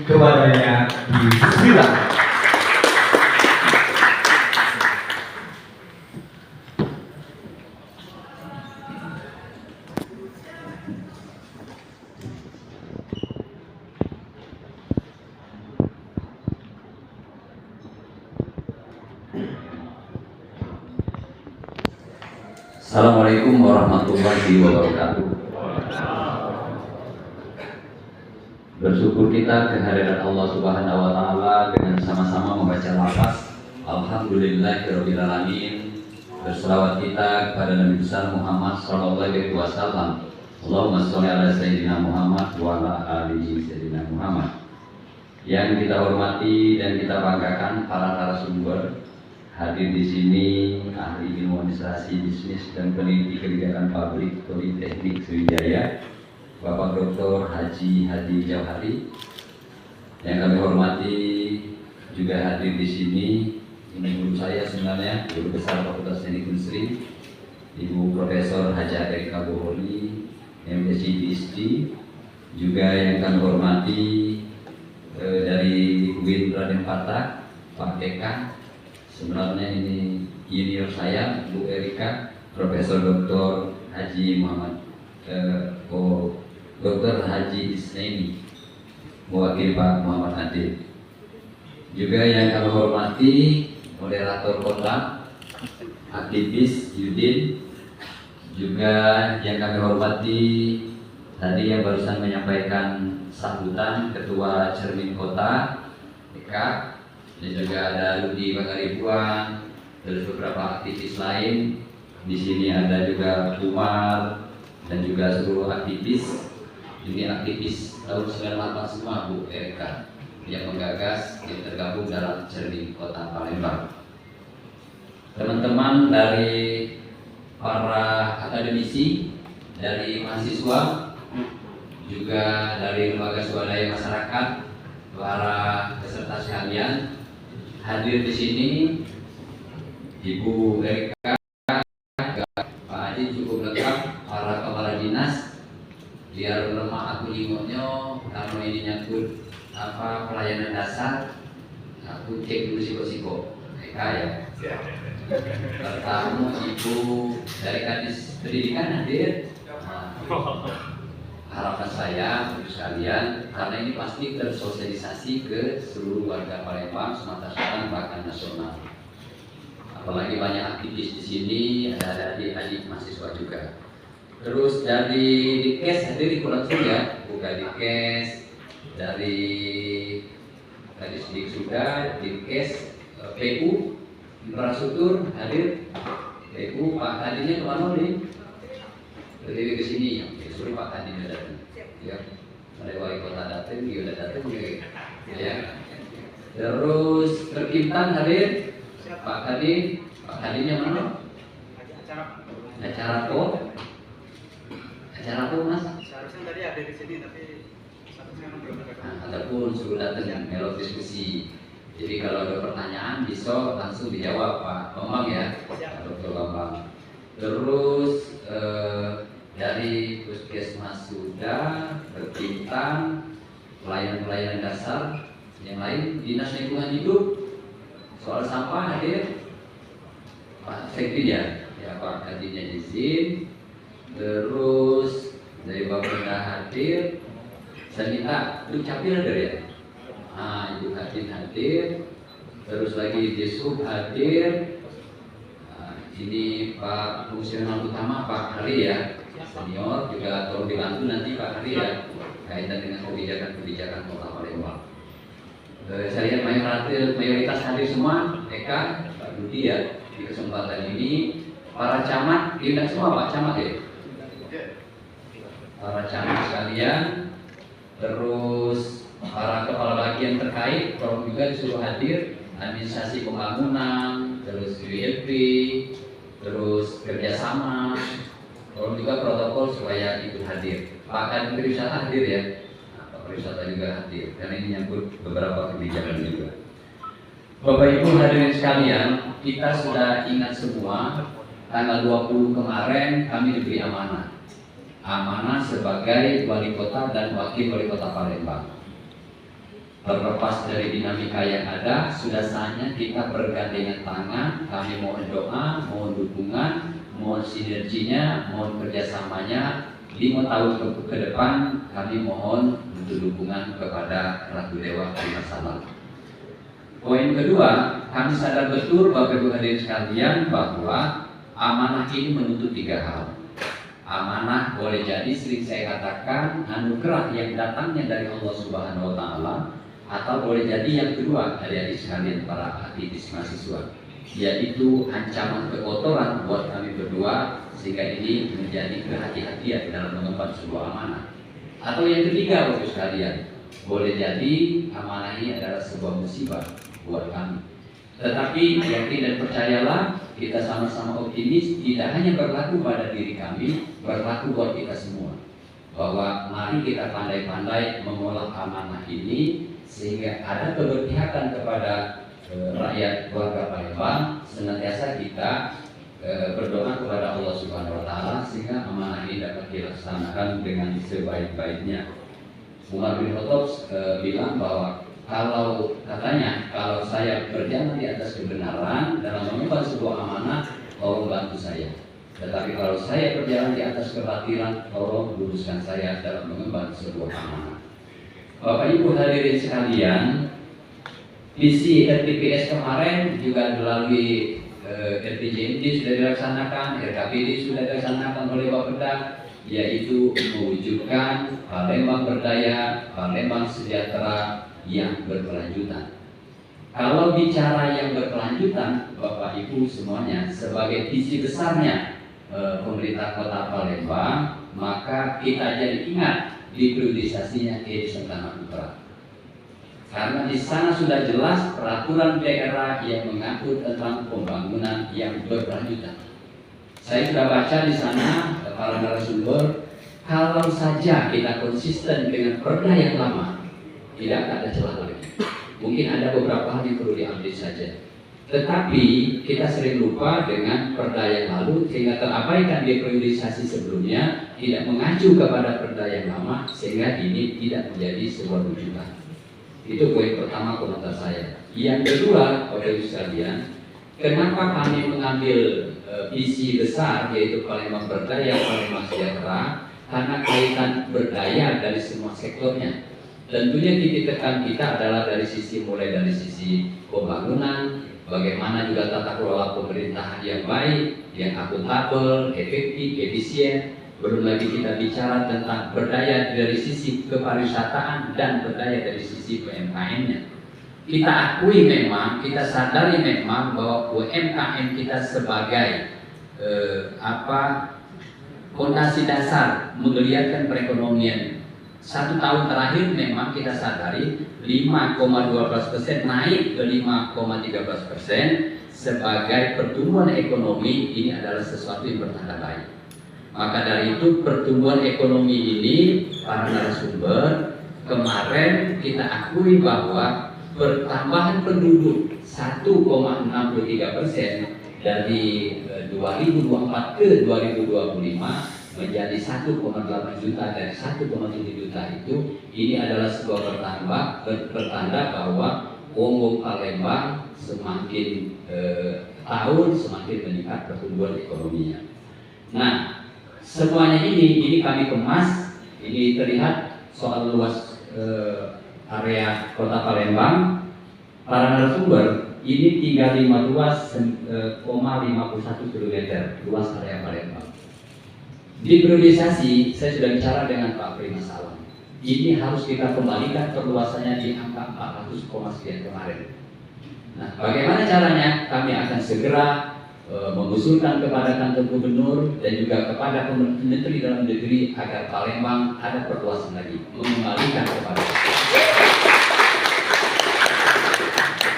kepadanya di Bismillah. Assalamualaikum warahmatullahi wabarakatuh. Bersyukur kita kehadiran Allah Subhanahu wa taala dengan sama-sama membaca lafaz Alhamdulillahirabbil alamin. Berselawat kita kepada Nabi besar Muhammad sallallahu alaihi wasallam. Allahumma shalli ala sayyidina Muhammad wa ala alihi sayyidina Muhammad. Yang kita hormati dan kita banggakan para narasumber hadir di sini, ahli ilmu administrasi bisnis dan peneliti kebijakan publik Politeknik Sriwijaya, Bapak Dr. Haji Hadi Jauhari. Yang kami hormati juga hadir di sini, ini guru saya sebenarnya, Guru Besar Fakultas Teknik Industri, Ibu Profesor Haja Erika Boholi, MSc PhD. Juga yang kami hormati dari UIN Raden Patah, Pak Eka. Sebenarnya ini junior saya, Bu Erika, Profesor Dr. Haji Muhammad Dr. Haji Isnaini, mewakili Pak Muhammad Adil. Juga yang kami hormati moderator kota, aktivis Yudin. Juga yang kami hormati tadi yang barusan menyampaikan sambutan Ketua Cermin Kota Eka. Dan juga ada Ludi Pangaribuan, terus beberapa aktivis lain. Di sini ada juga Umar dan juga seluruh aktivis. Ini aktivis tahun 98 semua Bu Erika yang menggagas yang tergabung dalam Cermin Kota Palembang. Teman-teman dari para akademisi, dari mahasiswa, juga dari lembaga swadaya masyarakat, para peserta sekalian hadir di sini. Ibu Erika, Pak Haji cukup lengkap, para kepala dinas, biar lemah aku ingatnya karena ini nyangkut pelayanan dasar, aku cek dulu siko-siko Eka ya. Pertama Ibu dari Kadis Pendidikan hadir. Harapan saya untuk sekalian, karena ini pasti tersosialisasi ke seluruh warga Palembang, Sumatera Selatan, bahkan nasional. Apalagi banyak aktivis di sini, ada adik-adik mahasiswa juga. Terus dari Dikes hadir di langsung ya, bukan Dikes, dari Kadisdik sudah, Dikes, PU, infrastruktur hadir, PU, Pak Kadinya kemana nih? Dari ke sini ya. Suruh Pak Kadin datang, ya. Ada wali kota datang, dia udah datang, ya. Terus terkintan hadir, Pak Kadin, Pak Kadinnya mana? Acara apa Mas? Seharusnya tadi ada di sini tapi seharusnya belum ada. Ataupun suruh datang melok diskusi. Jadi kalau ada pertanyaan bisa langsung dijawab Pak Bambang ya, Dr. Bambang. Terus dari puskesmas sudah, berkintan, pelayanan dasar, yang lain dinas lingkungan hidup, soal sampah hadir, Pak Sekti ya, Pak Kadinya izin, terus dari Bapenda hadir, Sanita, itu Capil hadir ya, Ibu Kadin hadir, terus lagi Disub hadir, ini Pak Fungsional Utama Pak Hari ya. Senior juga tolong dibantu nanti Pak Hari ya kaitan dengan kebijakan Kota Palembang. Saya lihat mayoritas hadir semua, Eka, Pak Budi ya di kesempatan ini. Para camat, diundang semua Pak Camat ya. Para camat sekalian, terus para kepala bagian terkait, tolong juga disuruh hadir. Administrasi pembangunan, terus UILP, terus kerjasama. Tolong juga protokol supaya ikut hadir. Pak Kadin Pariwisata hadir ya. Pak Pariwisata juga hadir karena ini nyangkut beberapa kebijakan juga. Bapak Ibu hadirin sekalian, kita sudah ingat semua tanggal 20 kemarin kami diberi amanah. Amanah sebagai wali kota dan wakil wali kota Palembang. Terlepas dari dinamika yang ada, sudah saatnya kita bergandengan tangan. Kami mohon doa, mohon dukungan, mohon sinerginya, mohon kerjasamanya. 5 tahun ke depan kami mohon untuk dukungan kepada Ratu Dewa Kalimantan. Poin kedua, kami sadar betul Bapak Ibu hadirin sekalian bahwa amanah ini menuntut 3 hal. Amanah boleh jadi sering saya katakan anugerah yang datangnya dari Allah Subhanahu wa Ta'ala, atau boleh jadi yang kedua adik-adik sekalian para aktivis mahasiswa, yaitu ancaman kekotoran buat kami berdua, sehingga ini menjadi kehati-hatian dalam mengemban sebuah amanah. Atau yang ketiga Bapak sekalian, boleh jadi amanah ini adalah sebuah musibah buat kami. Tetapi yakin dan percayalah, kita sama-sama optimis, tidak hanya berlaku pada diri kami, berlaku buat kita semua. Bahwa mari kita pandai-pandai mengolah amanah ini, sehingga ada keberpihakan kepada rakyat keluarga Palembang. Senantiasa kita berdoa kepada Allah Subhanahu wa Ta'ala sehingga amanah ini dapat dilaksanakan dengan sebaik-baiknya. Umar bin Khattab bilang bahwa kalau saya berjalan di atas kebenaran dalam mengemban sebuah amanah, tolong bantu saya. Tetapi kalau saya berjalan di atas kebatilan, tolong luruskan saya dalam mengemban sebuah amanah. Bapak Ibu hadirin sekalian, visi RTPS kemarin juga melalui RPJMD sudah dilaksanakan, RKPD sudah dilaksanakan oleh Bapeda, yaitu mewujudkan Palembang berdaya, Palembang sejahtera yang berkelanjutan. Kalau bicara yang berkelanjutan, Bapak Ibu semuanya, sebagai visi besarnya pemerintah Kota Palembang, maka kita jadi ingat di priorisasinya Edison Tanah Putra. Karena di sana sudah jelas peraturan daerah yang mengatur tentang pembangunan yang berkelanjutan. Saya sudah baca di sana para narasumber, kalau saja kita konsisten dengan perda yang lama, tidak ada celah lagi. Mungkin ada beberapa hal yang perlu diambil saja. Tetapi kita sering lupa dengan perda yang lalu sehingga terabaikan di priorisasi sebelumnya, tidak mengacu kepada perda yang lama sehingga ini tidak menjadi sebuah rujukan. Itu poin pertama komentar saya. Yang kedua, Bapak Ibu sekalian, kenapa kami mengambil visi besar yaitu Palembang berdaya, Palembang sejahtera? Karena kaitan berdaya dari semua sektornya. Tentunya titik tekan kita adalah mulai dari sisi pembangunan, bagaimana juga tata kelola pemerintahan yang baik, yang akuntabel, efektif, efisien. Belum lagi kita bicara tentang berdaya dari sisi kepariwisataan dan berdaya dari sisi UMKM-nya. Kita akui memang, kita sadari memang bahwa UMKM kita sebagai fondasi dasar menggeliatkan perekonomian. 1 tahun terakhir memang kita sadari 5,12% naik ke 5,13% sebagai pertumbuhan ekonomi. Ini adalah sesuatu yang bertanda baik. Maka dari itu pertumbuhan ekonomi ini, para narasumber, kemarin kita akui bahwa pertambahan penduduk 1,63% dari 2024 ke 2025 menjadi 1,8 juta dari 1,7 juta itu. Ini adalah sebuah pertanda bahwa Wong Palembang semakin tahun semakin meningkat pertumbuhan ekonominya. Nah, semuanya ini kami kemas. Ini terlihat soal luas area Kota Palembang. Para narasumber, ini 352,51 km luas area Palembang. Di priorisasi, saya sudah bicara dengan Pak Primas Alam. Ini harus kita kembalikan perluasannya di angka 400, sekian kemarin. Nah, bagaimana caranya? Kami akan segera mengusulkan kepada kantor gubernur dan juga kepada Menteri Dalam Negeri agar Palembang ada perluasan lagi, mengembalikan kepada.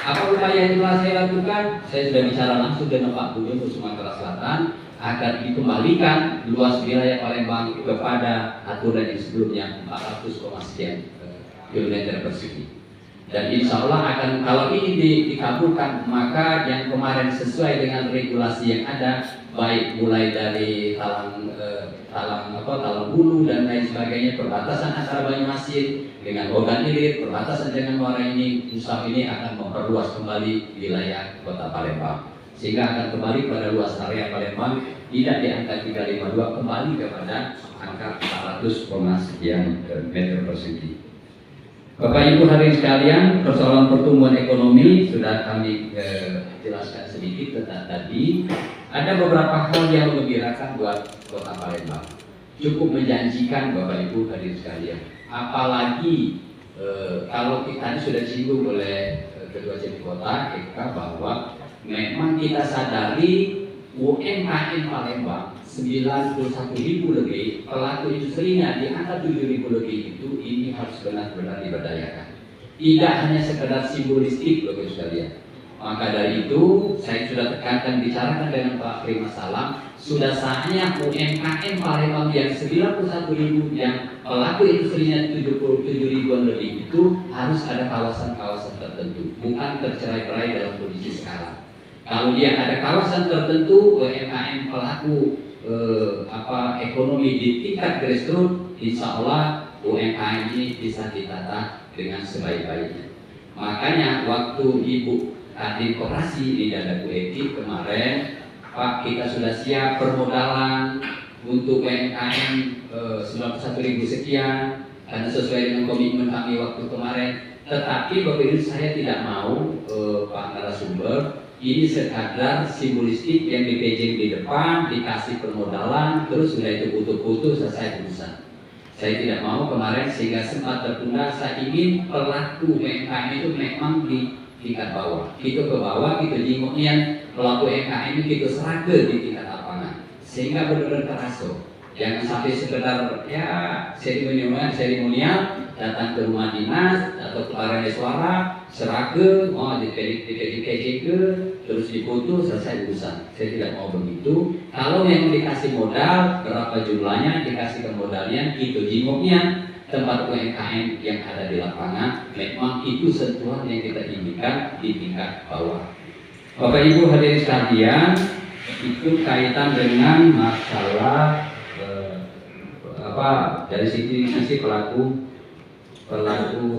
Apa upaya yang telah saya lakukan? Saya sudah bicara langsung dengan Pak Gubernur Sumatera Selatan agar dikembalikan luas wilayah Palembang kepada aturan yang sebelumnya 400, sekian kilometer persegi. Dan insya Allah akan, kalau ini dikabulkan, maka yang kemarin sesuai dengan regulasi yang ada, baik mulai dari talang bulu dan lain sebagainya, perbatasan antara Banyuasin dengan Ogan Ilir, perbatasan dengan Muara ini, insya Allah ini akan memperluas kembali wilayah Kota Palembang, sehingga akan kembali pada luas area Palembang, tidak di angka 352, kembali kepada angka 400, sekian meter persegi. Bapak Ibu hadirin sekalian, persoalan pertumbuhan ekonomi sudah kami jelaskan sedikit tentang tadi. Ada beberapa hal yang menggembirakan buat Kota Palembang, cukup menjanjikan Bapak Ibu hadirin sekalian. Apalagi kalau kita sudah disinggung oleh Ketua Jadi Kota Eka bahwa memang kita sadari UMKM Palembang 91.000 lebih, pelaku industrinya di angka 7.000 lebih itu, ini harus benar-benar diberdayakan. Tidak hanya sekedar simbolistik Bapak sekalian. Maka dari itu saya sudah tekankan, bicarakan dengan Pak Prima Salam, sudah saatnya UMKM Palembang yang 91.000 yang pelaku industrinya 77.000-an lebih itu harus ada kawasan-kawasan tertentu, bukan tercerai-berai dalam kondisi sekarang. Kalau dia ada kawasan tertentu UMKM pelaku ekonomi di tingkat grassroots, insya Allah UMKM ini bisa ditata dengan sebaik-baiknya. Makanya waktu Ibu Kadin Koperasi di Dadaku Eki kemarin, Pak, kita sudah siap permodalan untuk UMKM 91.000 sekian, karena sesuai dengan komitmen kami waktu kemarin. Tetapi Bapak Ibu, saya tidak mau Pak narasumber ini sekadar simbolistik yang dipejeng di depan, dikasih permodalan, terus sudah itu putus-putus selesai urusan. Saya tidak mau kemarin sehingga sempat tertunda. Saya ingin pelaku UMKM itu memang di tingkat bawah. Kita ke bawah, kita jingoknya pelaku UMKM ini kita serage di tingkat lapangan, sehingga benar-benar terasa. Jangan sampai sekedar ya seremonial datang ke rumah dinas atau ke partai suara, serage, di terus difoto, selesai urusan. Saya tidak mau begitu. Kalau yang dikasih modal, berapa jumlahnya, dikasih kemodalian, itu jingoknya tempat UMKM yang ada di lapangan. Memang itu sentuhan yang kita inginkan di tingkat bawah. Bapak Ibu hadirin sekalian, itu kaitan dengan masalah dari sisi pelaku